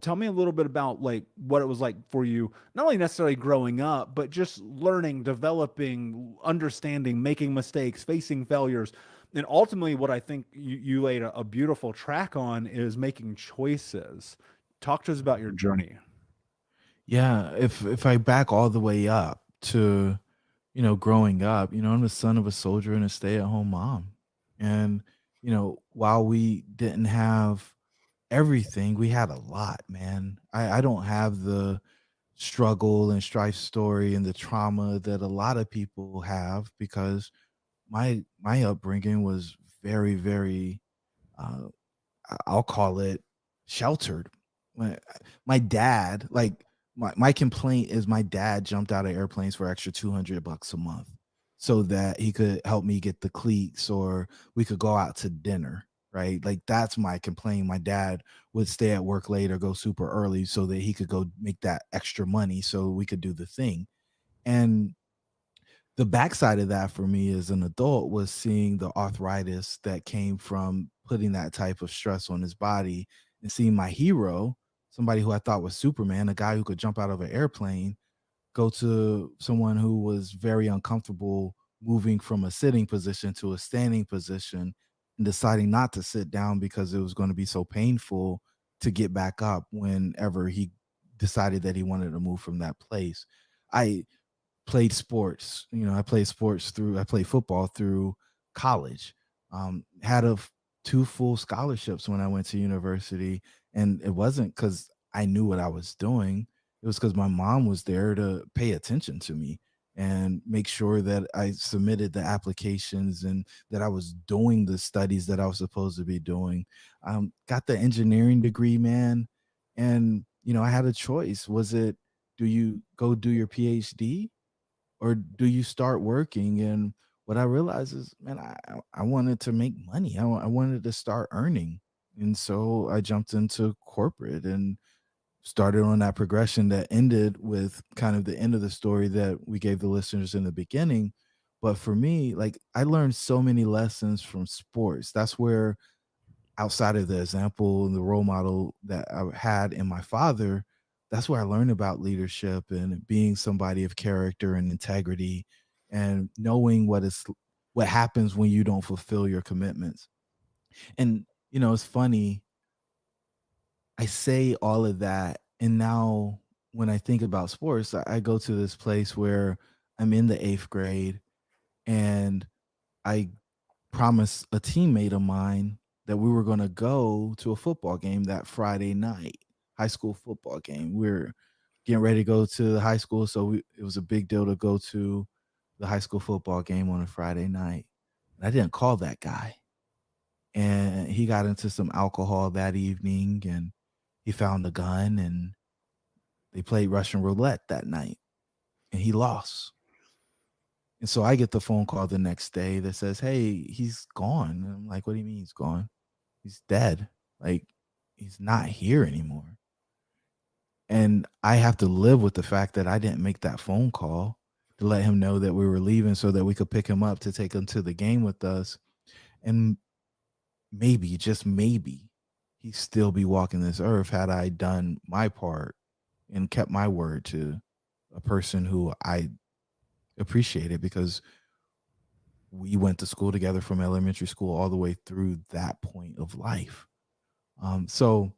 Tell me a little bit about like what it was like for you, not only necessarily growing up, but just learning, developing, understanding, making mistakes, facing failures. And ultimately, what I think you laid a beautiful track on is making choices. Talk to us about your journey. Yeah, if I back all the way up to, growing up, I'm the son of a soldier and a stay-at-home mom. And, while we didn't have everything, we had a lot, man. I don't have the struggle and strife story and the trauma that a lot of people have because my upbringing was very, very uh I'll call it sheltered. My my dad, like my complaint is my dad jumped out of airplanes for extra $200 a month so that he could help me get the cleats or we could go out to dinner, right? Like that's my complaint. My dad would stay at work late or go super early so that he could go make that extra money so we could do the thing. And the backside of that for me as an adult was seeing the arthritis that came from putting that type of stress on his body and seeing my hero, somebody who I thought was Superman, a guy who could jump out of an airplane, go to someone who was very uncomfortable moving from a sitting position to a standing position and deciding not to sit down because it was going to be so painful to get back up whenever he decided that he wanted to move from that place. I played sports. I played football through college. Had 2 full scholarships when I went to university, and it wasn't because I knew what I was doing. It was because my mom was there to pay attention to me and make sure that I submitted the applications and that I was doing the studies that I was supposed to be doing. Got the engineering degree, man, and, I had a choice. Was it, do you go do your PhD or do you start working? And what I realized is, man, I wanted to make money. I wanted to start earning. And so I jumped into corporate and started on that progression that ended with kind of the end of the story that we gave the listeners in the beginning. But for me, like I learned so many lessons from sports. That's where, outside of the example and the role model that I had in my father, that's where I learned about leadership and being somebody of character and integrity and knowing what happens when you don't fulfill your commitments. And it's funny, I say all of that and now when I think about sports, I go to this place where I'm in the 8th grade and I promised a teammate of mine that we were gonna go to a football game that Friday night, high school football game. We're getting ready to go to the high school, so it was a big deal to go to the high school football game on a Friday night. And I didn't call that guy, and he got into some alcohol that evening, and he found a gun, and they played Russian roulette that night, and he lost. And so I get the phone call the next day that says, "Hey, he's gone." And I'm like, "What do you mean he's gone?" He's dead. Like, he's not here anymore. And I have to live with the fact that I didn't make that phone call to let him know that we were leaving so that we could pick him up to take him to the game with us. And maybe, just maybe, he'd still be walking this earth had I done my part and kept my word to a person who I appreciated because we went to school together from elementary school all the way through that point of life. So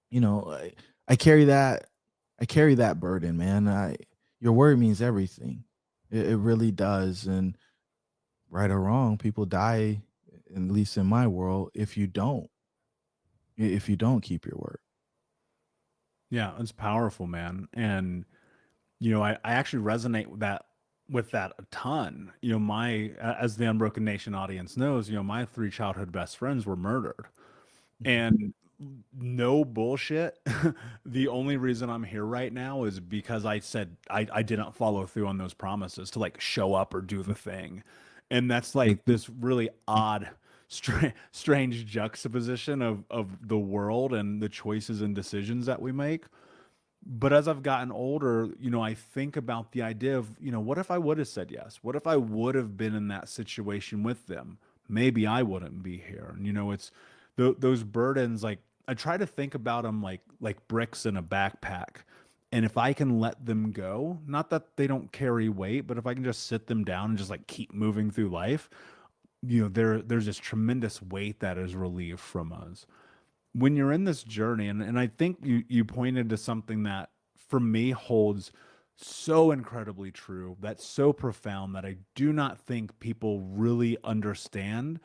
you know, I, I carry that I carry that burden, man. Your word means everything. It really does. And right or wrong, people die, at least in my world, if you don't keep your word. Yeah, it's powerful, man. And I actually resonate with that a ton. As the Unbroken Nation audience knows, my three childhood best friends were murdered. Mhm. And no bullshit. The only reason I'm here right now is because I said I didn't follow through on those promises to like show up or do the thing. And that's like this really odd, strange juxtaposition of the world and the choices and decisions that we make. But as I've gotten older, I think about the idea of, what if I would have said yes? What if I would have been in that situation with them? Maybe I wouldn't be here. And, it's those burdens. Like, I try to think about them like bricks in a backpack. And if I can let them go, not that they don't carry weight, but if I can just sit them down and just like keep moving through life, there's this tremendous weight that is relieved from us when you're in this journey. And I think you pointed to something that for me holds so incredibly true, that's so profound that I do not think people really understand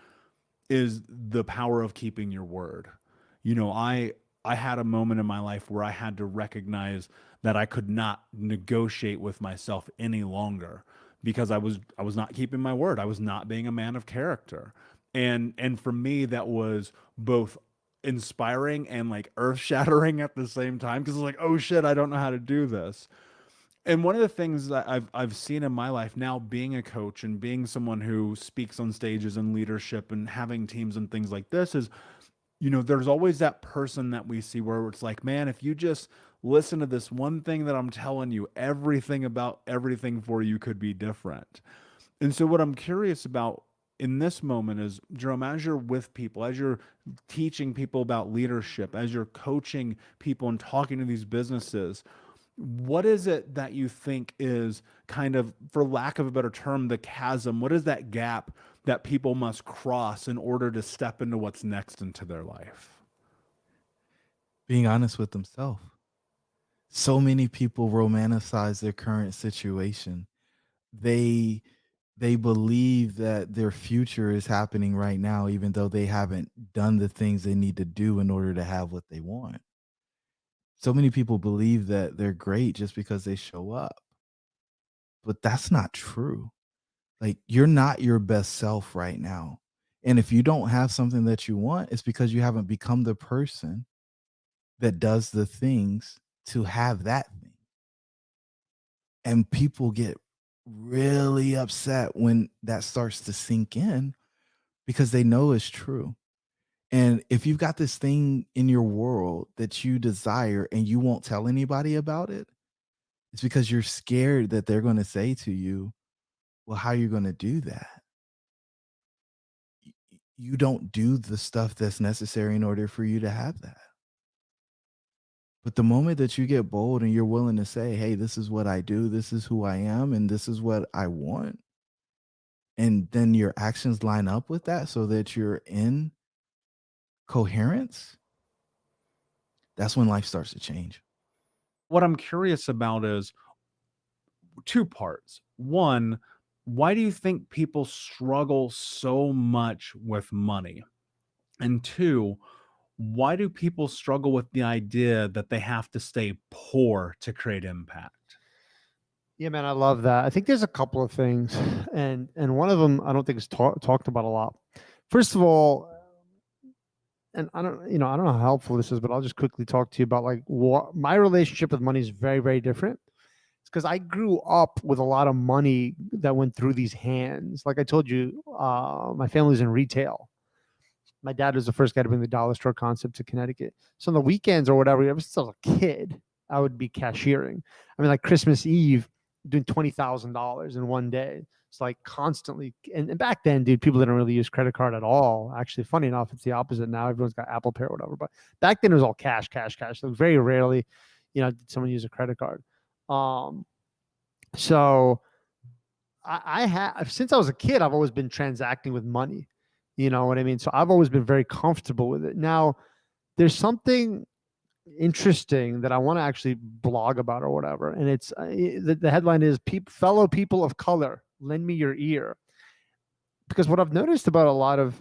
is the power of keeping your word. I had a moment in my life where I had to recognize that I could not negotiate with myself any longer because I was not keeping my word. I was not being a man of character. And for me that was both inspiring and like earth-shattering at the same time because it's like, oh shit, I don't know how to do this. And one of the things that I've seen in my life now, being a coach and being someone who speaks on stages and leadership and having teams and things like this is, there's always that person that we see where it's like, man, if you just listen to this one thing that I'm telling you, everything about everything for you could be different. And so what I'm curious about in this moment is, Jerome, as you're with people, as you're teaching people about leadership, as you're coaching people and talking to these businesses, what is it that you think is kind of, for lack of a better term, the chasm? What is that gap that people must cross in order to step into what's next into their life? Being honest with themselves. So many people romanticize their current situation. They they believe that their future is happening right now, even though they haven't done the things they need to do in order to have what they want. So many people believe that they're great just because they show up, but that's not true. Like, you're not your best self right now. And if you don't have something that you want, it's because you haven't become the person that does the things to have that thing. And people get really upset when that starts to sink in because they know it's true. And if you've got this thing in your world that you desire and you won't tell anybody about it, it's because you're scared that they're going to say to you, well, how are you going to do that? You don't do the stuff that's necessary in order for you to have that. But the moment that you get bold and you're willing to say, hey, this is what I do, this is who I am, and this is what I want, and then your actions line up with that so that you're in coherence, that's when life starts to change. What I'm curious about is two parts. One, why do you think people struggle so much with money? And two, why do people struggle with the idea that they have to stay poor to create impact? Yeah, man, I love that. I think there's a couple of things, and one of them I don't think is talked about a lot. First of all, and I don't know how helpful this is, but I'll just quickly talk to you about like what my relationship with money is very, very different. It's because I grew up with a lot of money that went through these hands. Like I told you, my family's in retail. My dad was the first guy to bring the dollar store concept to Connecticut. So on the weekends or whatever, ever since I was a kid, I would be cashiering. I mean, like Christmas Eve, doing $20,000 in one day. It's like constantly. And back then, dude, people didn't really use credit card at all. Actually, funny enough, it's the opposite now. Everyone's got Apple Pay or whatever. But back then, it was all cash, cash, cash. So very rarely, did someone use a credit card. So I have, since I was a kid, I've always been transacting with money. You know what I mean? So I've always been very comfortable with it. Now, there's something interesting that I want to actually blog about or whatever. And it's the headline is fellow people of color, lend me your ear. Because what I've noticed about a lot of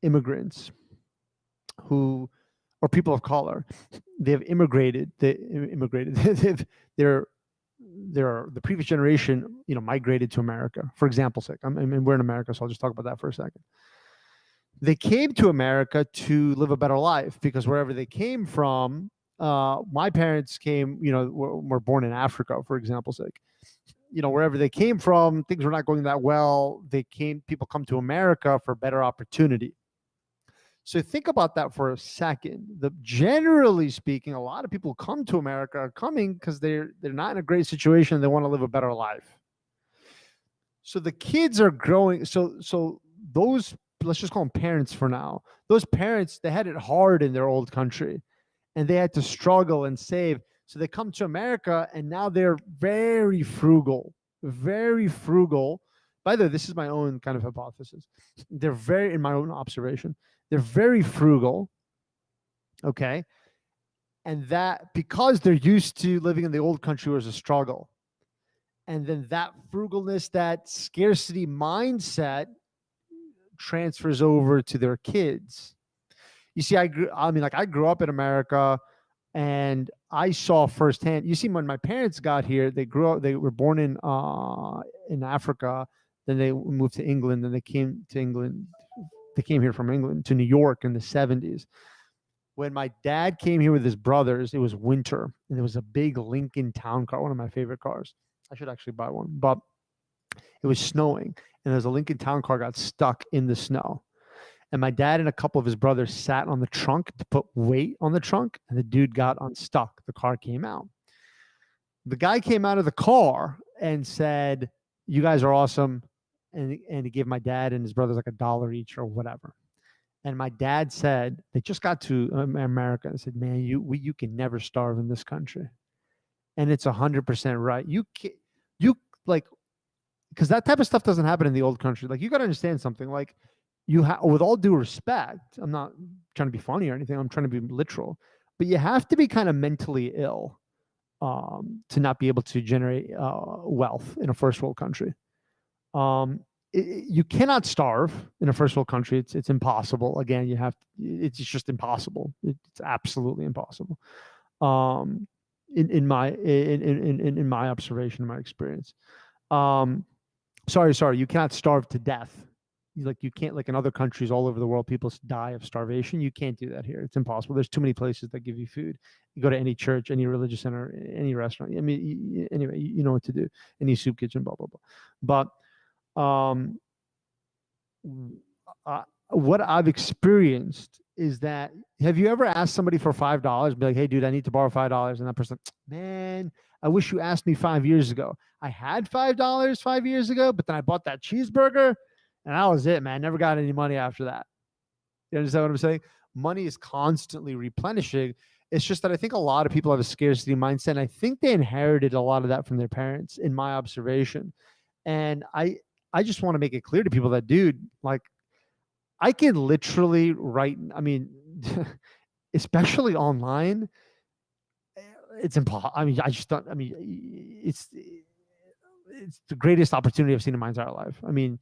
immigrants who, or people of color, they've immigrated, they're the previous generation, migrated to America, for example's sake. I mean, we're in America, so I'll just talk about that for a second. They came to America to live a better life because wherever they came from, my parents came, were born in Africa, for example's sake. Wherever they came from, things were not going that well. People come to America for better opportunity. So think about that for a second. Generally speaking, a lot of people who come to America are coming because they're not in a great situation. They want to live a better life. So the kids are growing. So those let's just call them parents for now. Those parents, they had it hard in their old country and they had to struggle and save. So they come to America and now they're very frugal, very frugal. By the way, this is my own kind of hypothesis. They're very, in my own observation, they're very frugal. Okay. And that because they're used to living in the old country was a struggle. And then that frugalness, that scarcity mindset transfers over to their kids. You see, I grew up in America and I saw firsthand, you see, when my parents got here, they were born in Africa, then they moved to England, then they came to England. They came here from England to New York in the 70s. When my dad came here with his brothers, it was winter and there was a big Lincoln Town Car, one of my favorite cars. I should actually buy one, but it was snowing and there was a Lincoln Town Car got stuck in the snow. And my dad and a couple of his brothers sat on the trunk to put weight on the trunk and the dude got unstuck. The car came out. The guy came out of the car and said, "You guys are awesome." And he gave my dad and his brothers like $1 each or whatever. And my dad said, they just got to America and said, "Man, you can never starve in this country." And it's 100% right. You like, because that type of stuff doesn't happen in the old country. Like, you got to understand something. Like, with all due respect, I'm not trying to be funny or anything. I'm trying to be literal, but you have to be kind of mentally ill to not be able to generate wealth in a first world country. You cannot starve in a first world country. It's impossible. Again, it's just impossible. It's absolutely impossible. In my observation, in my experience. Sorry. You cannot starve to death. You can't, like in other countries all over the world, people die of starvation. You can't do that here. It's impossible. There's too many places that give you food. You go to any church, any religious center, any restaurant. I mean, anyway, you know what to do. Any soup kitchen, blah, blah, blah. But what I've experienced is that, have you ever asked somebody for $5? Be like, "Hey, dude, I need to borrow $5." And that person, "Man, I wish you asked me 5 years ago. I had $5 5 years ago, but then I bought that cheeseburger and that was it, man. Never got any money after that." You understand what I'm saying? Money is constantly replenishing. It's just that I think a lot of people have a scarcity mindset. And I think they inherited a lot of that from their parents, in my observation. And I just want to make it clear to people that, dude, like, I can literally write, I mean, especially online, it's impossible. I mean, it's the greatest opportunity I've seen in my entire life. I mean,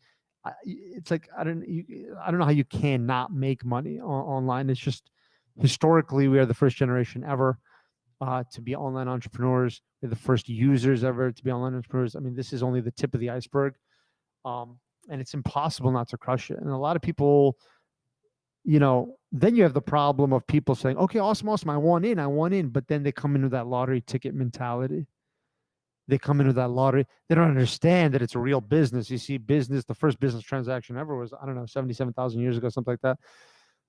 it's like, I don't know how you cannot make money online. It's just, historically, we are the first generation ever to be online entrepreneurs. We're the first users ever to be online entrepreneurs. I mean, this is only the tip of the iceberg. And it's impossible not to crush it. And a lot of people, then you have the problem of people saying, "Okay, awesome. I want in. But then they come in with that lottery ticket mentality. They come in with that lottery. They don't understand that it's a real business. You see, the first business transaction ever was, 77,000 years ago, something like that,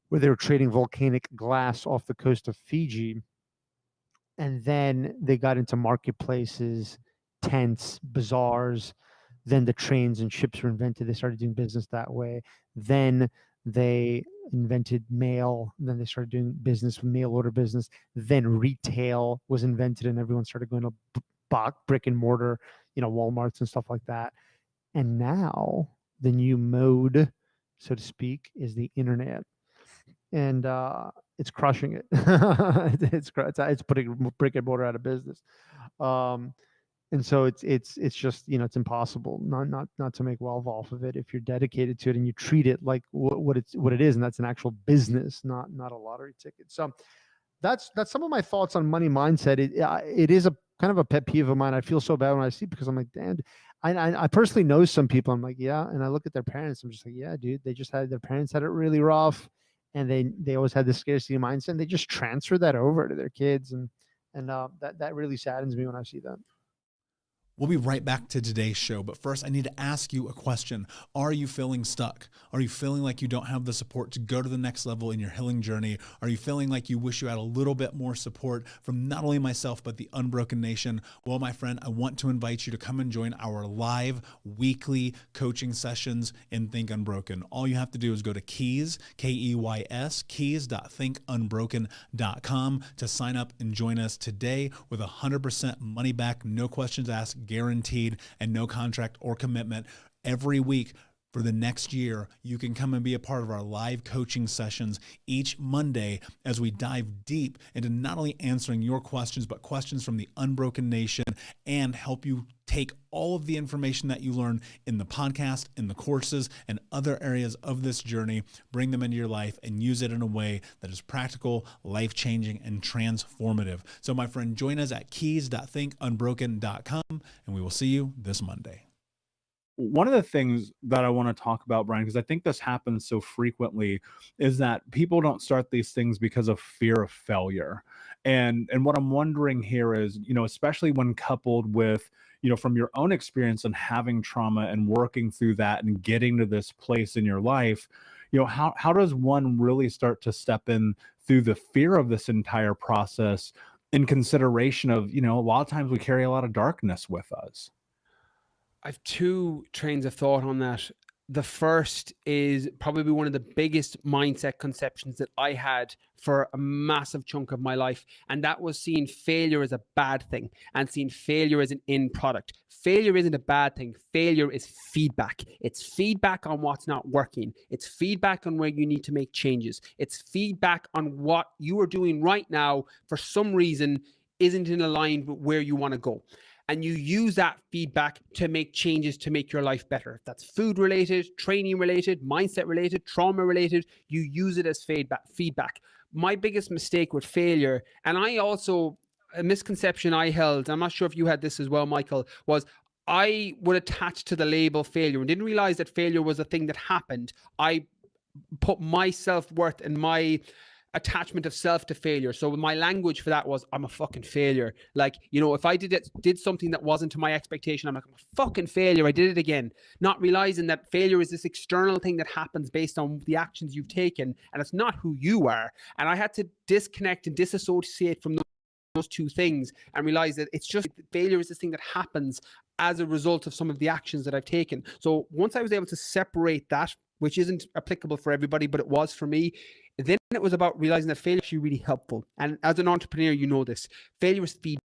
where they were trading volcanic glass off the coast of Fiji. And then they got into marketplaces, tents, bazaars. Then the trains and ships were invented. They started doing business that way. Then they invented mail. Then they started doing business with mail order business. Then retail was invented and everyone started going to brick and mortar, Walmarts and stuff like that. And now the new mode, so to speak, is the internet. And it's crushing it. It's putting brick and mortar out of business. And so it's just, it's impossible not to make wealth off of it if you're dedicated to it and you treat it like what it is, and that's an actual business, not a lottery ticket. So that's some of my thoughts on money mindset. It is a kind of a pet peeve of mine. I feel so bad when I see it because I'm like, damn. I personally know some people. I'm like, yeah, and I look at their parents. I'm just like, yeah, dude. Their parents had it really rough, and they always had this scarcity mindset. And they just transfer that over to their kids, and that really saddens me when I see that. We'll be right back to today's show, but first I need to ask you a question. Are you feeling stuck? Are you feeling like you don't have the support to go to the next level in your healing journey? Are you feeling like you wish you had a little bit more support from not only myself, but the Unbroken Nation? Well, my friend, I want to invite you to come and join our live weekly coaching sessions in Think Unbroken. All you have to do is go to Keys, Keys, keys.thinkunbroken.com to sign up and join us today with 100% money back, no questions asked, guaranteed, and no contract or commitment. Every week for the next year, you can come and be a part of our live coaching sessions each Monday as we dive deep into not only answering your questions, but questions from the Unbroken Nation, and help you take all of the information that you learn in the podcast, in the courses, and other areas of this journey, bring them into your life and use it in a way that is practical, life-changing, and transformative. So my friend, join us at keys.thinkunbroken.com, and we will see you this Monday. One of the things that I want to talk about, Brian, because I think this happens so frequently, is that people don't start these things because of fear of failure. And what I'm wondering here is, especially when coupled with, from your own experience and having trauma and working through that and getting to this place in your life, how does one really start to step in through the fear of this entire process in consideration of, a lot of times we carry a lot of darkness with us? I have two trains of thought on that. The first is probably one of the biggest mindset conceptions that I had for a massive chunk of my life. And that was seeing failure as a bad thing and seeing failure as an end product. Failure isn't a bad thing. Failure is feedback. It's feedback on what's not working. It's feedback on where you need to make changes. It's feedback on what you are doing right now for some reason isn't in line with where you want to go. And you use that feedback to make changes to make your life better. If that's food related, training related, mindset related, trauma related, you use it as feedback. My biggest mistake with failure, and a misconception I held, I'm not sure if you had this as well, Michael, was I would attach to the label failure and didn't realize that failure was a thing that happened. I put my self-worth and my attachment of self to failure. So my language for that was, I'm a fucking failure. Like, if I did something that wasn't to my expectation, I'm like, I'm a fucking failure. I did it again. Not realizing that failure is this external thing that happens based on the actions you've taken, and it's not who you are. And I had to disconnect and disassociate from those two things and realize that it's just failure is this thing that happens as a result of some of the actions that I've taken. So once I was able to separate that, which isn't applicable for everybody, but it was for me, then it was about realizing that failure is actually really helpful. And as an entrepreneur, you know this. Failure is feedback.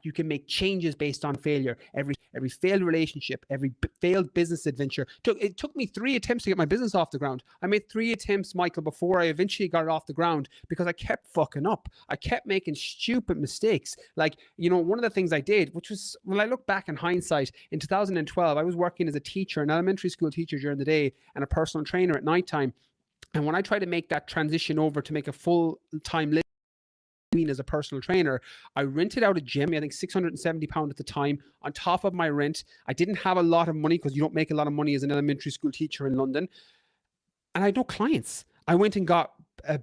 You can make changes based on failure. Every failed relationship, every failed business adventure. It took me 3 attempts to get my business off the ground. I made 3 attempts, Michael, before I eventually got it off the ground because I kept fucking up. I kept making stupid mistakes. Like, one of the things I did, which was, when I look back in hindsight, in 2012, I was working as a teacher, an elementary school teacher during the day and a personal trainer at nighttime. And when I tried to make that transition over to make a full-time living as a personal trainer, I rented out a gym, I think £670 at the time, on top of my rent. I didn't have a lot of money because you don't make a lot of money as an elementary school teacher in London. And I had no clients. I went and got a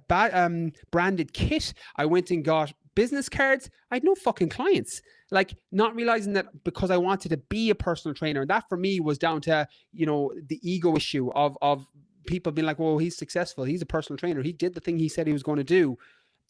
branded kit. I went and got business cards. I had no fucking clients. Like, not realizing that because I wanted to be a personal trainer. And that for me was down to, the ego issue of people being like, well, he's successful. He's a personal trainer. He did the thing he said he was going to do.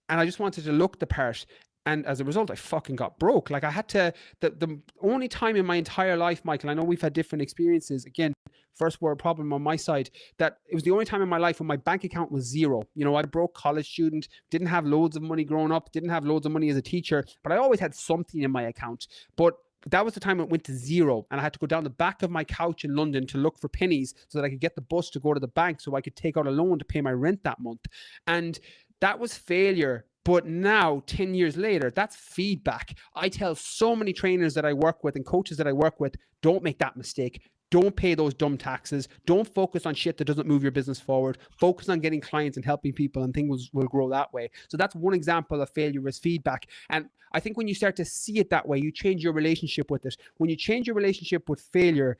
And I just wanted to look the part. And as a result, I fucking got broke. Like, I had to, the only time in my entire life, Michael, I know we've had different experiences. Again, first world problem on my side, that it was the only time in my life when my bank account was zero. I broke college student, didn't have loads of money growing up, didn't have loads of money as a teacher, but I always had something in my account. But that was the time it went to zero, and I had to go down the back of my couch in London to look for pennies so that I could get the bus to go to the bank so I could take out a loan to pay my rent that month. And that was failure. But now, 10 years later, that's feedback. I tell so many trainers that I work with and coaches that I work with, don't make that mistake. Don't pay those dumb taxes. Don't focus on shit that doesn't move your business forward. Focus on getting clients and helping people, and things will grow that way. So that's one example of failure as feedback. And I think when you start to see it that way, you change your relationship with it. When you change your relationship with failure,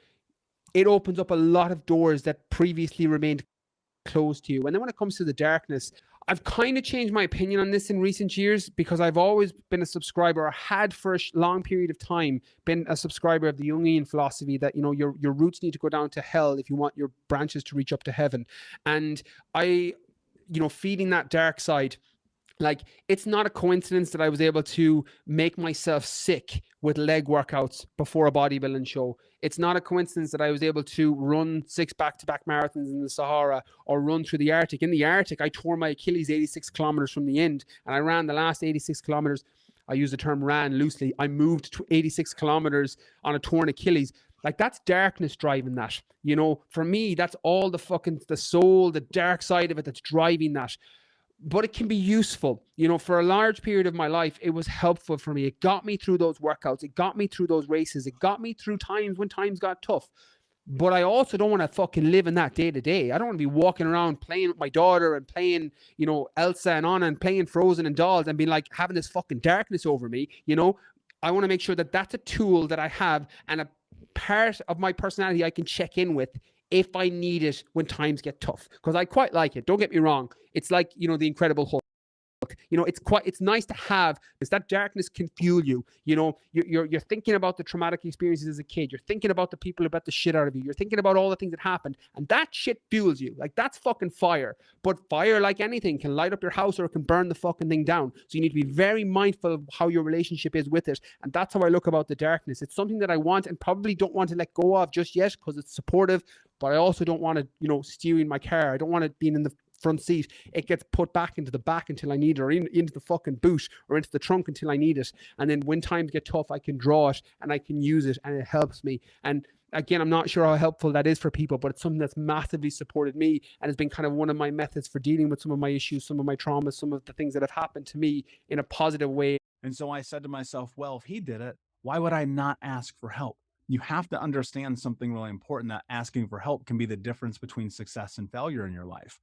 it opens up a lot of doors that previously remained closed to you. And then when it comes to the darkness, I've kind of changed my opinion on this in recent years, because I've always been a subscriber, or had for a long period of time been a subscriber of the Jungian philosophy that, you know, your roots need to go down to hell if you want your branches to reach up to heaven. And I, you know, feeding that dark side, like, it's not a coincidence that I was able to make myself sick with leg workouts before a bodybuilding show. It's not a coincidence that I was able to run 6 back-to-back marathons in the Sahara, or run through the Arctic. In the Arctic, I tore my Achilles 86 kilometers from the end, and I ran the last 86 kilometers. I use the term ran loosely. I moved to 86 kilometers on a torn Achilles. Like, that's darkness driving that. You know, for me, that's all the soul, the dark side of it that's driving that. But it can be useful. You know, for a large period of my life, it was helpful for me. It got me through those workouts. It got me through those races. It got me through times when times got tough. But I also don't want to fucking live in that day to day. I don't want to be walking around playing with my daughter and playing, you know, Elsa and Anna and playing Frozen and dolls and being like, having this fucking darkness over me. You know, I want to make sure that that's a tool that I have, and a part of my personality I can check in with if I need it when times get tough. Because I quite like it. Don't get me wrong. It's like, you know, the Incredible Hulk. You know, it's nice to have, because that darkness can fuel you. You know, you're thinking about the traumatic experiences as a kid. You're thinking about the people who bet the shit out of you. You're thinking about all the things that happened, and that shit fuels you. Like, that's fucking fire. But fire, like anything, can light up your house, or it can burn the fucking thing down. So you need to be very mindful of how your relationship is with it. And that's how I look about the darkness. It's something that I want and probably don't want to let go of just yet, because it's supportive. But I also don't want to, you know, steering my car. I don't want it being in the front seat. It gets put back into the back until I need it, or into the fucking boot, or into the trunk until I need it. And then when times get tough, I can draw it and I can use it, and it helps me. And again, I'm not sure how helpful that is for people, but it's something that's massively supported me, and has been kind of one of my methods for dealing with some of my issues, some of my traumas, some of the things that have happened to me in a positive way. And so I said to myself, well, if he did it, why would I not ask for help? You have to understand something really important, that asking for help can be the difference between success and failure in your life.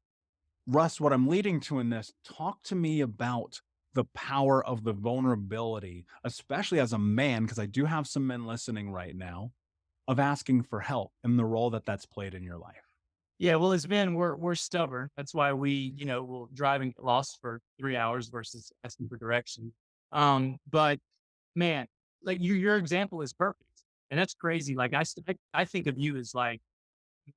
Russ, what I'm leading to in this, talk to me about the power of the vulnerability, especially as a man, because I do have some men listening right now, of asking for help, and the role that that's played in your life. Yeah, well, as men, we're stubborn. That's why we, you know, will drive and get lost for 3 hours versus asking for direction. But man, like your example is perfect, and that's crazy. Like I think of you as like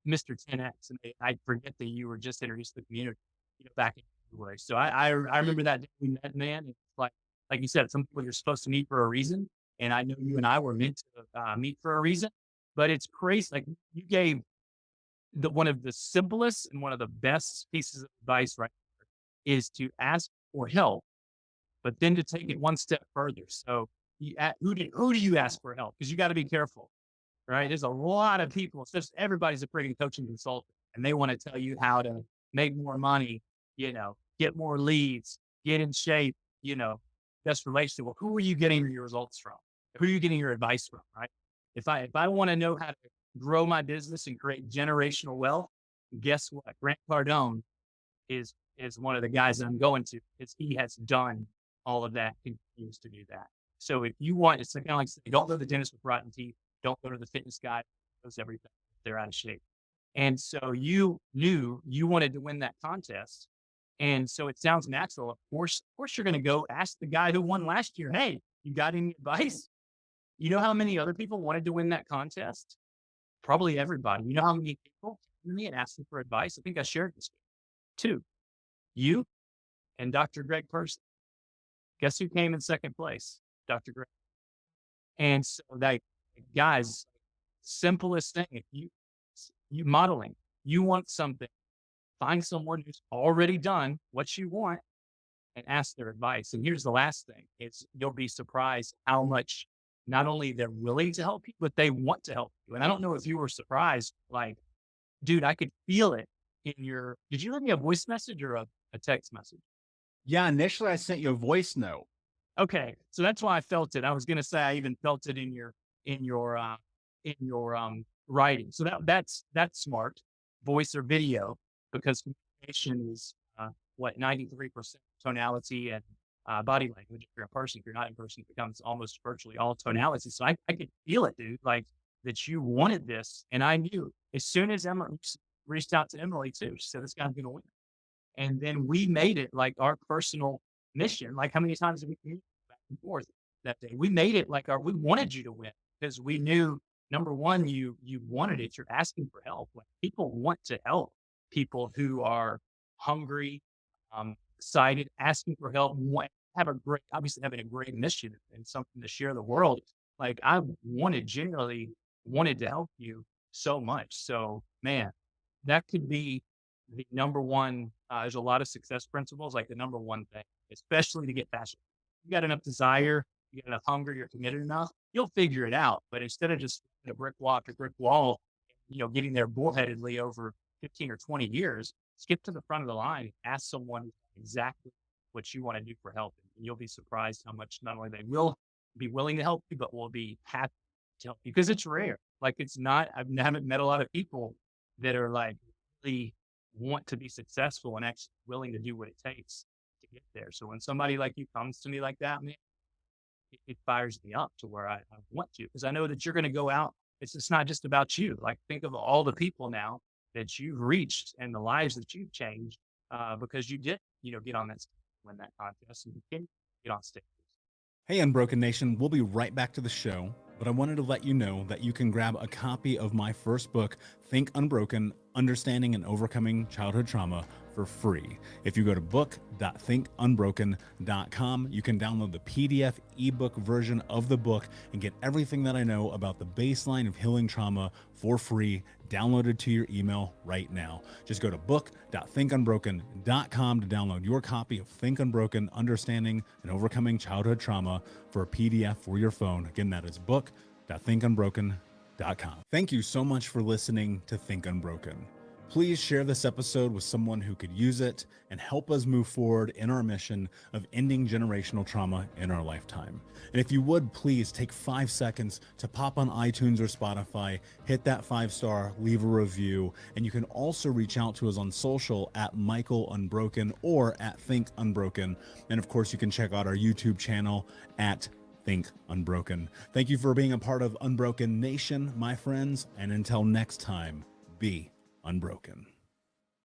Mr. 10X, and I forget that you were just introduced to the community, you know, back in February. So I remember that day we met, man. It's like you said, some people you're supposed to meet for a reason, and I know you and I were meant to meet for a reason. But it's crazy. Like, you gave one of the simplest and one of the best pieces of advice right there, is to ask for help, but then to take it one step further. So who do you ask for help? Because you got to be careful. Right. There's a lot of people, it's just everybody's a freaking coaching consultant, and they want to tell you how to make more money, you know, get more leads, get in shape, you know, best relationship. Well, who are you getting your results from? Who are you getting your advice from? Right. If I want to know how to grow my business and create generational wealth, guess what? Grant Cardone is one of the guys that I'm going to, because he has done all of that, continues to do that. So if you want, it's kind of like, don't go to the dentist with rotten teeth. Don't go to the fitness guy who knows everything. They're out of shape. And so you knew you wanted to win that contest. And so it sounds natural. Of course you're going to go ask the guy who won last year, hey, you got any advice? You know how many other people wanted to win that contest? Probably everybody. You know how many people came to me and asked me for advice? I think I shared this with you. 2, you and Dr. Greg Person. Guess who came in second place? Dr. Greg. And so that, guys, simplest thing, if you modeling, you want something, find someone who's already done what you want and ask their advice. And here's the last thing, is you'll be surprised how much not only they're willing to help you, but they want to help you. And I don't know if you were surprised, like, dude, I could feel it in did you leave me a voice message or a text message? Yeah, initially I sent you a voice note. Okay. So that's why I felt it. I was going to say, I even felt it in your writing. So that's smart, voice or video, because communication is 93% tonality and body language. If you're in person, if you're not in person, it becomes almost virtually all tonality. So I could feel it, dude, like that you wanted this. And I knew as soon as Emily reached out to Emily too, she said, this guy's going to win. And then we made it like our personal mission. Like how many times did we communicate back and forth that day? We made it like we wanted you to win because we knew, number one, you wanted it. You're asking for help. Like people want to help people who are hungry, excited, asking for help, obviously having a great mission and something to share the world. Like I genuinely wanted to help you so much. So man, that could be the number one. There's a lot of success principles, like the number one thing, especially to get passionate. You got enough desire, you got enough hunger, you're committed enough, you'll figure it out. But instead of just a brick wall, getting there bullheadedly over 15 or 20 years, skip to the front of the line, ask someone exactly what you want to do for help. And you'll be surprised how much not only they will be willing to help you, but will be happy to help you because it's rare. Like I haven't met a lot of people that are like really want to be successful and actually willing to do what it takes to get there. So when somebody like you comes to me like that, man, it fires me up to where I want to, because I know that you're going to go out. It's not just about you. Like think of all the people now that you've reached and the lives that you've changed because you did, get on that stage, win that contest, and you can get on stage. Hey, Unbroken Nation, we'll be right back to the show, but I wanted to let you know that you can grab a copy of my first book, Think Unbroken, Understanding and Overcoming Childhood Trauma, for free. If you go to book.thinkunbroken.com, you can download the PDF ebook version of the book and get everything that I know about the baseline of healing trauma for free, downloaded to your email right now. Just go to book.thinkunbroken.com to download your copy of Think Unbroken, Understanding and Overcoming Childhood Trauma for a PDF for your phone. Again, that is book.thinkunbroken.com. Thank you so much for listening to Think Unbroken. Please share this episode with someone who could use it and help us move forward in our mission of ending generational trauma in our lifetime. And if you would, please take 5 seconds to pop on iTunes or Spotify, hit that 5-star, leave a review, and you can also reach out to us on social at Michael Unbroken or at Think Unbroken. And of course, you can check out our YouTube channel at Think Unbroken. Thank you for being a part of Unbroken Nation, my friends, and until next time, be unbroken.